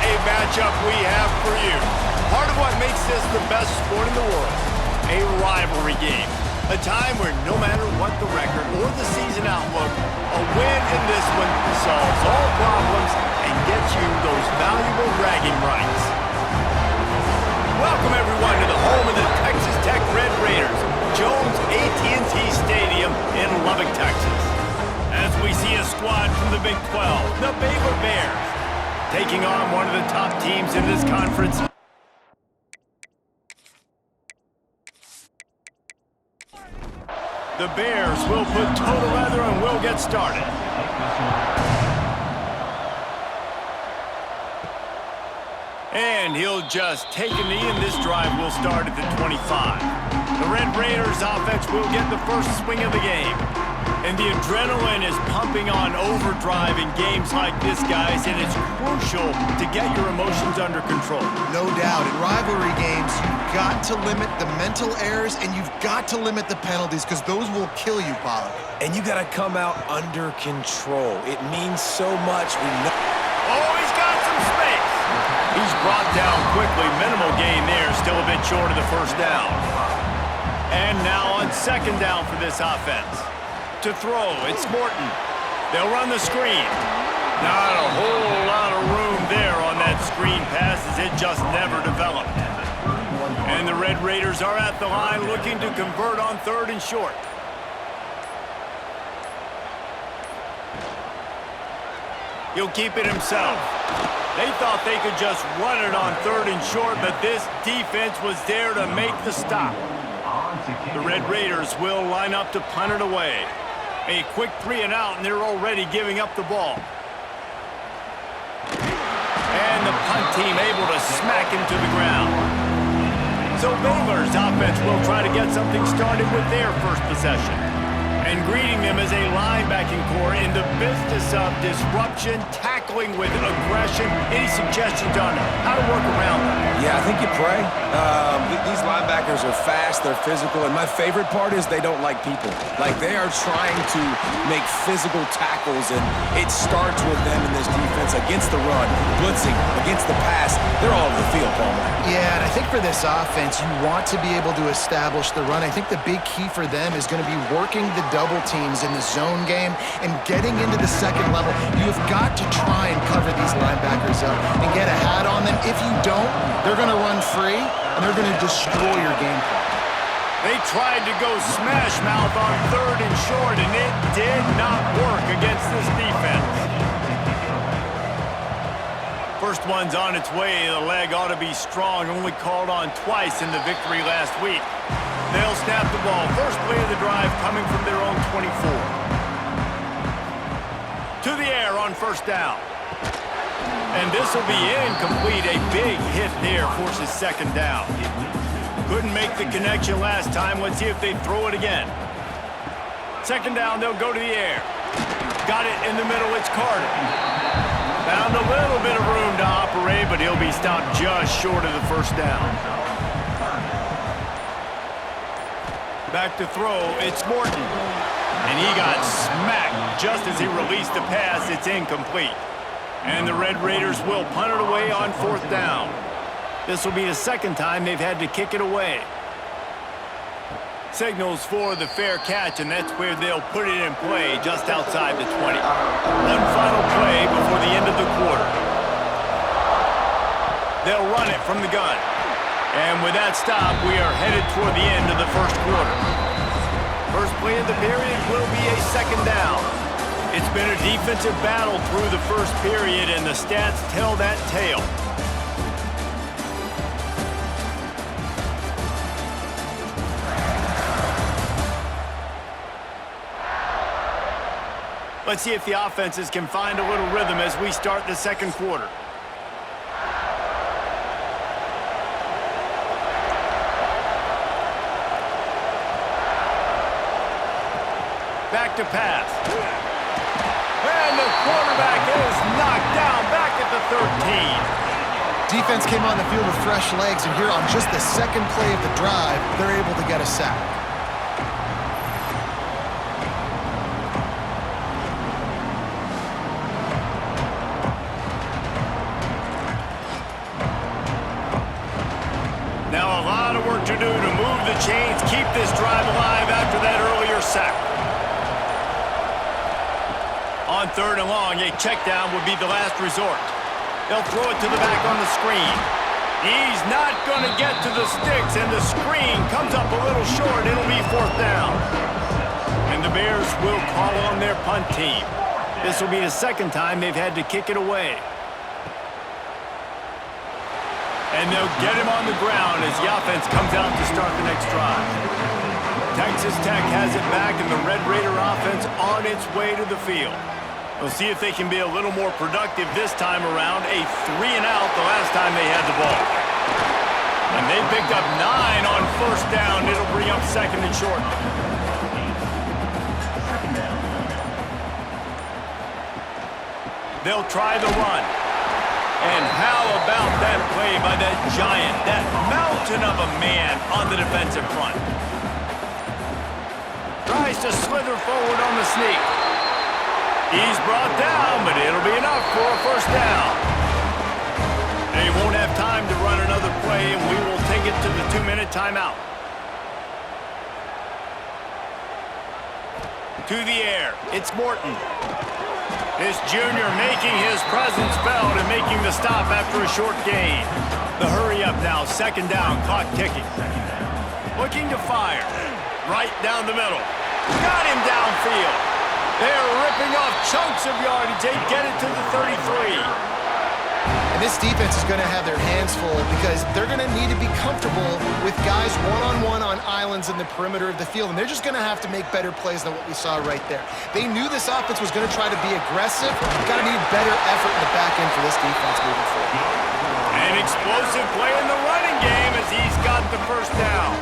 a matchup we have for you. Part of what makes this the best sport in the world, a rivalry game. A time where no matter what the record or the season outlook, a win in this one solves all problems and gets you those valuable bragging rights. Welcome everyone to the home of the Texas Tech Red Raiders, Jones AT&T Stadium in Lubbock, Texas. As we see a squad from the Big 12, the Baylor Bears, taking on one of the top teams in this conference. The Bears will put total leather and will get started. And he'll just take a knee, and this drive will start at the 25. The Red Raiders offense will get the first swing of the game. And the adrenaline is pumping on overdrive in games like this, guys, and it's crucial to get your emotions under control. No doubt. In rivalry games, you've got to limit the mental errors, and you've got to limit the penalties, because those will kill you, Pollard. And you got to come out under control. It means so much. We know. Oh, he's got some space. He's brought down quickly. Minimal gain there, still a bit short of the first down. And now on second down for this offense. To throw, it's Morton. They'll run the screen. Not a whole lot of room there on that screen pass, as it just never developed. And the Red Raiders are at the line looking to convert on third and short. He'll keep it himself. They thought they could just run it on third and short, but this defense was there to make the stop. The Red Raiders will line up to punt it away. A quick 3 and out, and they're already giving up the ball. And the punt team able to smack him to the ground. So Baylor's offense will try to get something started with their first possession. And greeting them as a linebacking core in the business of disruption, tackling with aggression. Any suggestions on how to work around them? Yeah, I think you pray. These linebackers are fast, they're physical, and my favorite part is they don't like people. Like, they are trying to make physical tackles, and it starts with them in this defense against the run, blitzing, against the pass. They're all over the field, Palmer. Yeah, and I think for this offense, you want to be able to establish the run. I think the big key for them is going to be working the double teams in the zone game and getting into the second level. You've got to try and cover these linebackers up and get a hat on them. If you don't, they're going to run free, and they're going to destroy your game plan. They tried to go smash mouth on third and short, and it did not work against this defense. First one's on its way. The leg ought to be strong. Only called on twice in the victory last week. They'll snap the ball. First play of the drive coming from their own 24. To the air on first down. And this will be incomplete. A big hit there forces second down. Couldn't make the connection last time. Let's see if they throw it again. Second down, they'll go to the air. Got it in the middle, it's Carter. Found a little bit of room to operate, but he'll be stopped just short of the first down. Back to throw, it's Morton. And he got smacked just as he released the pass. It's incomplete. And the Red Raiders will punt it away on fourth down. This will be the second time they've had to kick it away. Signals for the fair catch, and that's where they'll put it in play just outside the 20. One final play before the end of the quarter. They'll run it from the gun. And with that stop, we are headed toward the end of the first quarter. First play of the period will be a second down. It's been a defensive battle through the first period, and the stats tell that tale. Let's see if the offenses can find a little rhythm as we start the second quarter. Back to pass. And the quarterback is knocked down back at the 13. Defense came on the field with fresh legs, and here on just the second play of the drive, they're able to get a sack. lot of work to do to move the chains, keep this drive alive after that earlier sack. On 3rd and long, a check down would be the last resort. They'll throw it to the back on the screen. He's not going to get to the sticks, and the screen comes up a little short. It'll be 4th down. And the Bears will call on their punt team. This will be the 2nd time they've had to kick it away. And they'll get him on the ground as the offense comes out to start the next drive. Texas Tech has it back, and the Red Raider offense on its way to the field. We'll see if they can be a little more productive this time around. A 3-and-out the last time they had the ball. And they picked up 9 on 1st down. It'll bring up 2nd and short. They'll try the run. And how about that play by that giant, that mountain of a man on the defensive front? Tries to slither forward on the sneak. He's brought down, but it'll be enough for a 1st down. They won't have time to run another play, and we will take it to the 2-minute timeout. To the air, it's Morton. This junior making his presence felt and making the stop after a short gain. The hurry up now, 2nd down, clock ticking. Looking to fire. Right down the middle. Got him downfield. They're ripping off chunks of yardage. They get it to the 33. And this defense is going to have their hands full because they're going to need to be comfortable with guys one-on-one on islands in the perimeter of the field, and they're just going to have to make better plays than what we saw right there. They knew this offense was going to try to be aggressive. Got to need better effort in the back end for this defense moving forward. An explosive play in the running game as he's got the 1st down.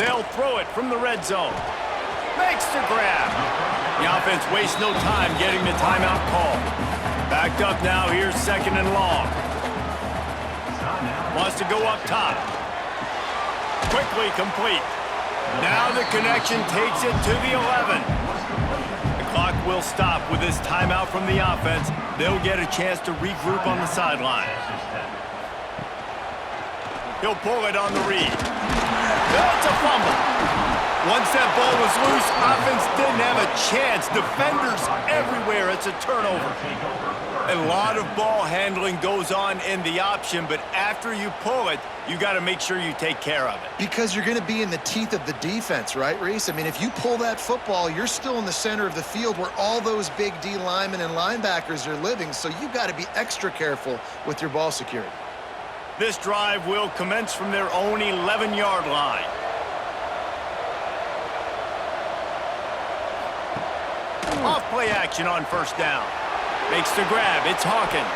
They'll throw it from the red zone. Makes the grab. The offense wastes no time getting the timeout call. Backed up now, here's 2nd and long. Wants to go up top. Quickly complete. Now the connection takes it to the 11. The clock will stop with this timeout from the offense. They'll get a chance to regroup on the sideline. He'll pull it on the read. That's a fumble. Once that ball was loose, offense didn't have a chance. Defenders everywhere. It's a turnover. A lot of ball handling goes on in the option, but after you pull it, you got to make sure you take care of it. Because you're going to be in the teeth of the defense, right, Reese? I mean, if you pull that football, you're still in the center of the field where all those big D linemen and linebackers are living, so you got to be extra careful with your ball security. This drive will commence from their own 11-yard line. Off play action on 1st down. Makes the grab. It's Hawkins.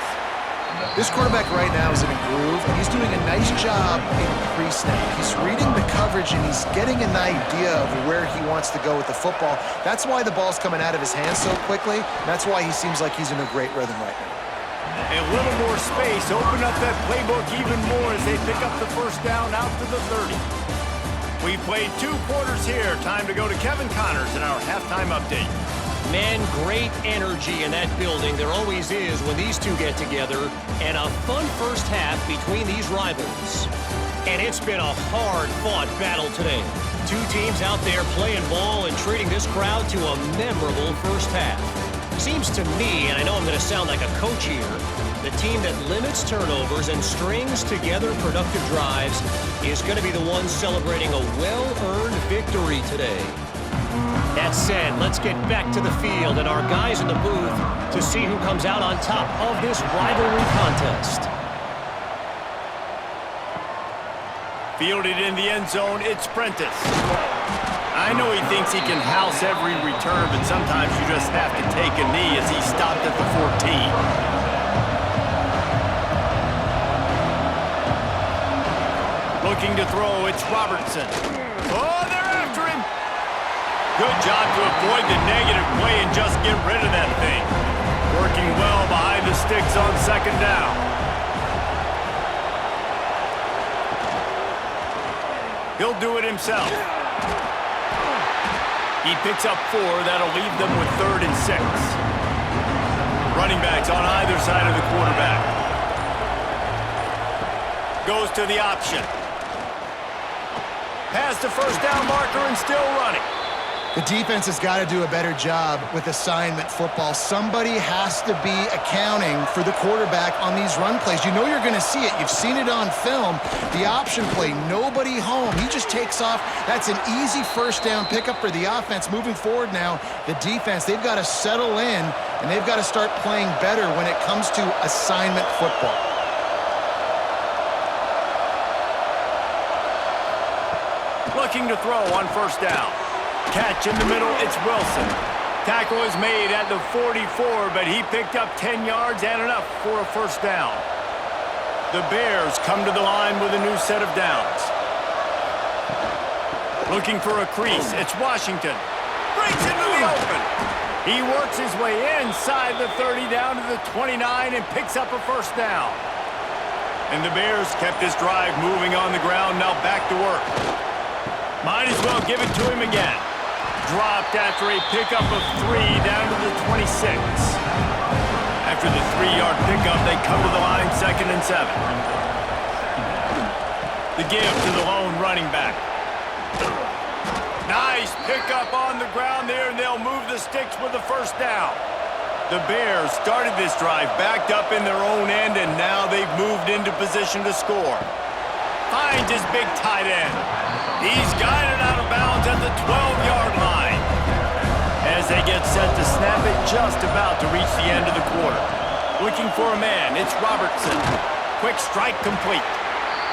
This quarterback right now is in a groove, and he's doing a nice job in pre-snap. He's reading the coverage, and he's getting an idea of where he wants to go with the football. That's why the ball's coming out of his hands so quickly. That's why he seems like he's in a great rhythm right now. A little more space, open up that playbook even more as they pick up the 1st down out to the 30. We played 2 quarters here. Time to go to Kevin Connors in our halftime update. Man, great energy in that building. There always is when these two get together, and a fun 1st half between these rivals. And it's been a hard-fought battle today. 2 teams out there playing ball and treating this crowd to a memorable 1st half. Seems to me, and I know I'm going to sound like a coach here, the team that limits turnovers and strings together productive drives is going to be the one celebrating a well-earned victory today. That said, let's get back to the field and our guys in the booth to see who comes out on top of this rivalry contest. Fielded in the end zone, it's Prentice. I know he thinks he can house every return, but sometimes you just have to take a knee as he stopped at the 14. Looking to throw, it's Robertson. Oh, they're after him. Good job to avoid the negative play and just get rid of that thing. Working well behind the sticks on 2nd down. He'll do it himself. He picks up 4. That'll leave them with 3rd and 6. Running backs on either side of the quarterback. Goes to the option. Past the first down marker and still running. The defense has got to do a better job with assignment football. Somebody has to be accounting for the quarterback on these run plays. You know you're going to see it. You've seen it on film. The option play, nobody home. He just takes off. That's an easy first down pickup for the offense. Moving forward now, the defense, they've got to settle in, and they've got to start playing better when it comes to assignment football. Looking to throw on first down. Catch in the middle, it's Wilson. Tackle is made at the 44, but he picked up 10 yards and enough for a first down. The Bears come to the line with a new set of downs. Looking for a crease, it's Washington. Breaks into the open. He works his way inside the 30 down to the 29 and picks up a first down. And the Bears kept this drive moving on the ground, now back to work. Might as well give it to him again. Dropped after a pickup of 3 down to the 26. After the 3-yard pickup, they come to the line 2nd and 7. The give to the lone running back. Nice pickup on the ground there, and they'll move the sticks with the first down. The Bears started this drive backed up in their own end, and now they've moved into position to score. Finds his big tight end. He's guided out of bounds at the 12-yard line. As they get set to snap it, just about to reach the end of the quarter. Looking for a man, it's Robertson. Quick strike complete.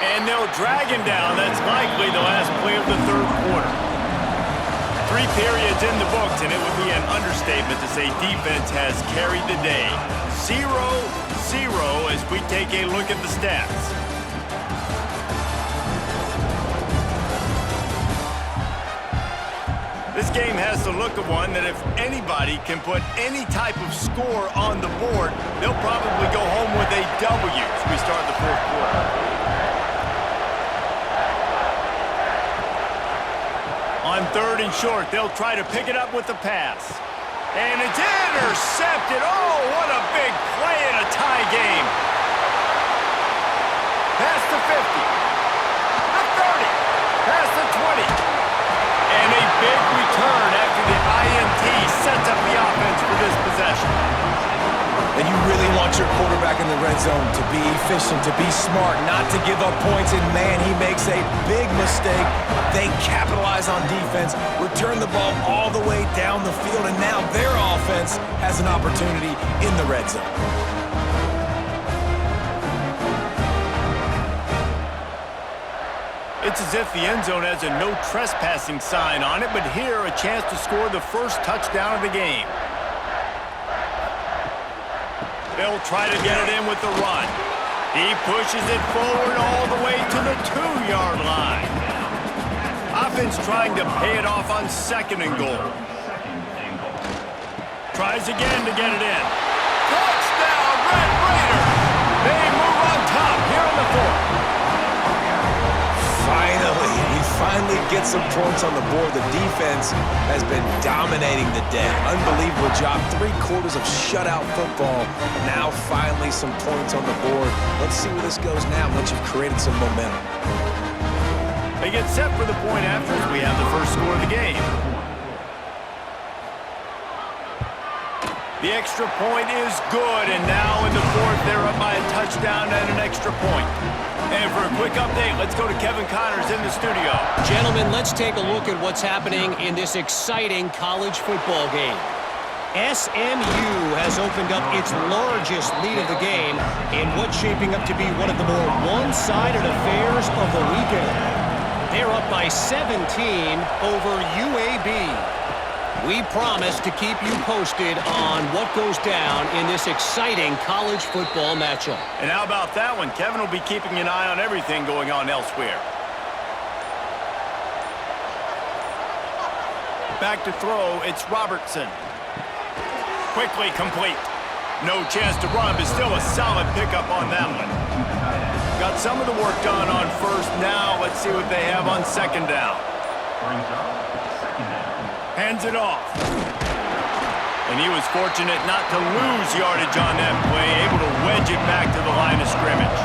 And they'll drag him down. That's likely the last play of the third quarter. 3 periods in the books, and it would be an understatement to say defense has carried the day. 0-0 as we take a look at the stats. This game has the look of one that if anybody can put any type of score on the board, they'll probably go home with a W as we start the fourth quarter. On 3rd and short, they'll try to pick it up with the pass. And it's intercepted. Oh, what a big play in a tie game. Past the 50. The 30. Past the 20. And a big return after the INT sets up the offense for this possession. And you really want your quarterback in the red zone to be efficient, to be smart, not to give up points. And, man, he makes a big mistake. They capitalize on defense, return the ball all the way down the field, and now their offense has an opportunity in the red zone. It's as if the end zone has a no trespassing sign on it, but here a chance to score the first touchdown of the game. They'll try to get it in with the run. He pushes it forward all the way to the 2-yard line. Offense trying to pay it off on 2nd and goal. Tries again to get it in. Touchdown, Red Raiders! They move on top here in the 4th. Finally gets some points on the board. The defense has been dominating the day. Unbelievable job. 3 quarters of shutout football. Now finally some points on the board. Let's see where this goes now once you've created some momentum. They get set for the point after as we have the first score of the game. The extra point is good, and now in the 4th, they're up by a touchdown and an extra point. And for a quick update, let's go to Kevin Connors in the studio. Gentlemen, let's take a look at what's happening in this exciting college football game. SMU has opened up its largest lead of the game in what's shaping up to be one of the more one-sided affairs of the weekend. They're up by 17 over UAB. We promise to keep you posted on what goes down in this exciting college football matchup. And how about that one? Kevin will be keeping an eye on everything going on elsewhere. Back to throw, it's Robertson. Quickly complete. No chance to run, but still a solid pickup on that one. Got some of the work done on 1st. Now let's see what they have on 2nd down. Hands it off. And he was fortunate not to lose yardage on that play, able to wedge it back to the line of scrimmage.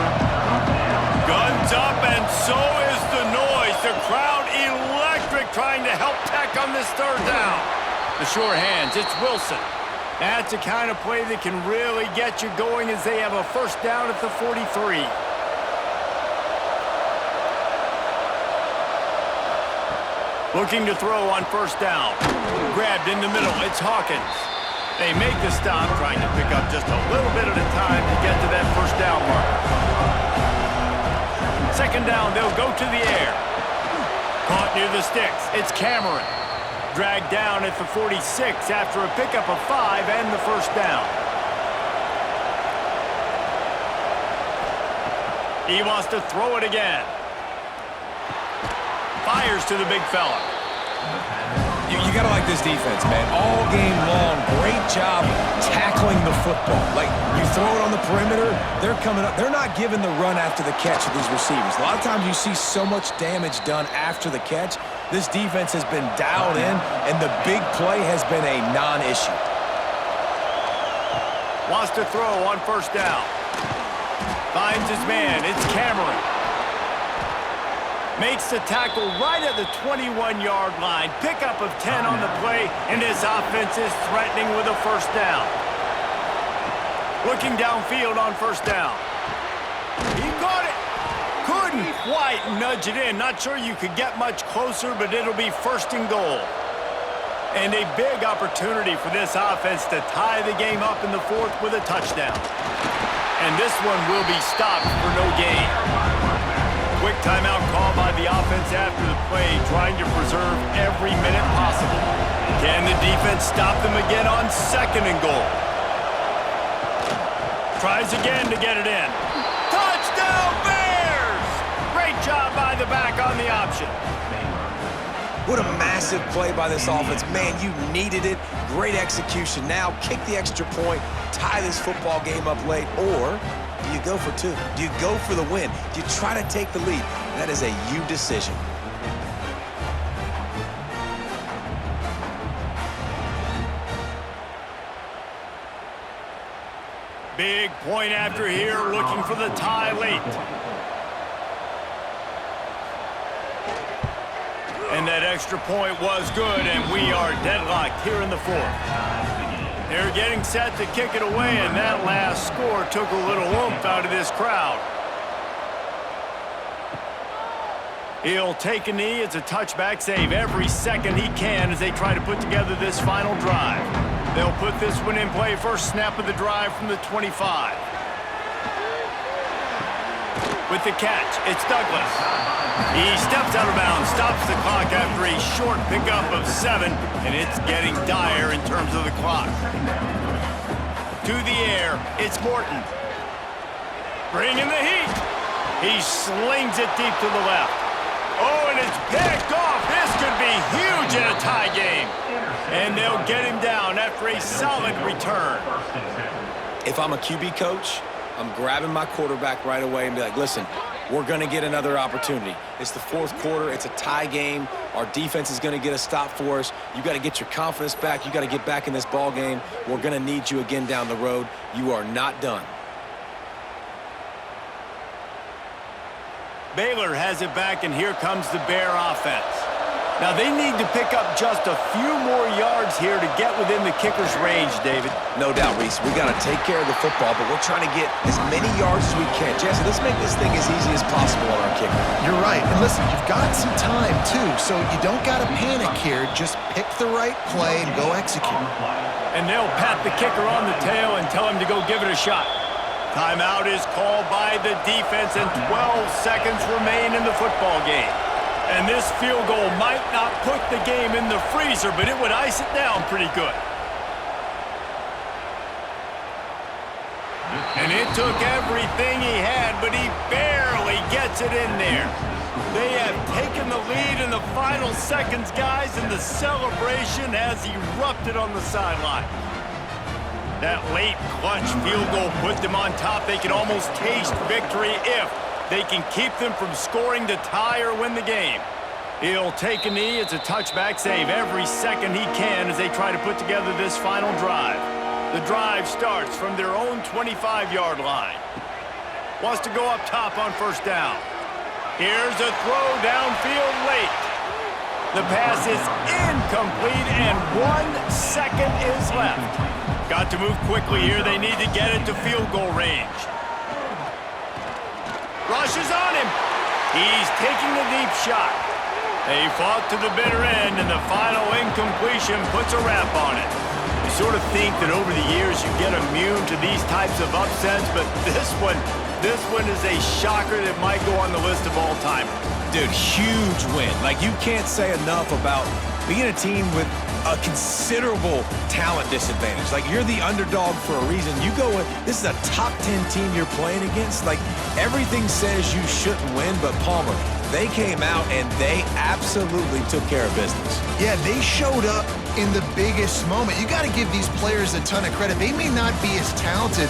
Gun He's up, and so is the noise. The crowd electric trying to help Tech on this third down. The sure hands, it's Wilson. That's the kind of play that can really get you going as they have a first down at the 43. Looking to throw on first down. Grabbed in the middle, it's Hawkins. They make the stop, trying to pick up just a little bit at a time to get to that first down mark. Second down, they'll go to the air. Caught near the sticks, it's Cameron. Dragged down at the 46 after a pickup of 5 and the first down. He wants to throw it again. Fires to the big fella. You got to like this defense, man. All game long, great job tackling the football. Like, you throw it on the perimeter, they're coming up. They're not giving the run after the catch to these receivers. A lot of times you see so much damage done after the catch. This defense has been dialed in, and the big play has been a non-issue. Wants to throw on first down. Finds his man. It's Cameron. Makes the tackle right at the 21-yard line. Pickup of 10 on the play, and his offense is threatening with a first down. Looking downfield on first down. He caught it. Couldn't quite nudge it in. Not sure you could get much closer, but it'll be first and goal. And a big opportunity for this offense to tie the game up in the fourth with a touchdown. And this one will be stopped for no gain. Quick timeout call by the offense after the play, trying to preserve every minute possible. Can the defense stop them again on second and goal? Tries again to get it in. Touchdown Bears! Great job by the back on the option. What a massive play by this offense. Man, you needed it. Great execution. Now kick the extra point, tie this football game up late, or do you go for two? Do you go for the win? Do you try to take the lead? That is a you decision. Big point after here, looking for the tie late. And that extra point was good, and we are deadlocked here in the fourth. They're getting set to kick it away, and that last score took a little oomph out of this crowd. He'll take a knee. It's a touchback save every second he can as they try to put together this final drive. They'll put this one in play. First snap of the drive from the 25. With the catch, it's Douglas. He steps out of bounds, stops the clock after a short pickup of 7, and it's getting dire in terms of the clock. To the air, it's Morton. Bringing the heat. He slings it deep to the left. Oh, and it's picked off. This could be huge in a tie game. And they'll get him down after a solid return. If I'm a QB coach, I'm grabbing my quarterback right away and be like, listen, we're going to get another opportunity. It's the fourth quarter. It's a tie game. Our defense is going to get a stop for us. You got to get your confidence back. You got to get back in this ball game. We're going to need you again down the road. You are not done. Baylor has it back, and here comes the Bear offense. Now, they need to pick up just a few more yards here to get within the kicker's range, David. No doubt, Reese. We got to take care of the football, but we're trying to get as many yards as we can. Jesse, let's make this thing as easy as possible on our kicker. You're right. And listen, you've got some time, too, so you don't got to panic here. Just pick the right play and go execute. And they'll pat the kicker on the tail and tell him to go give it a shot. Timeout is called by the defense, and 12 seconds remain in the football game. And this field goal might not put the game in the freezer, but it would ice it down pretty good. And it took everything he had, but he barely gets it in there. They have taken the lead in the final seconds, guys, and the celebration has erupted on the sideline. That late clutch field goal put them on top. They can almost taste victory if they can keep them from scoring to tie or win the game. He'll take a knee. It's a touchback save every second he can as they try to put together this final drive. The drive starts from their own 25-yard line. Wants to go up top on first down. Here's a throw downfield late. The pass is incomplete, and 1 second is left. Got to move quickly here. They need to get it to field goal range. Rush is on him. He's taking the deep shot. They fought to the bitter end, and the final incompletion puts a wrap on it. You sort of think that over the years you get immune to these types of upsets, but this one is a shocker that might go on the list of all-timers. Dude, huge win. Like, you can't say enough about being a team with a considerable talent disadvantage. Like, you're the underdog for a reason. You go in, this is a top 10 team you're playing against. Like, everything says you shouldn't win, but Palmer, they came out and they absolutely took care of business. Yeah, they showed up in the biggest moment. You got to give these players a ton of credit. They may not be as talented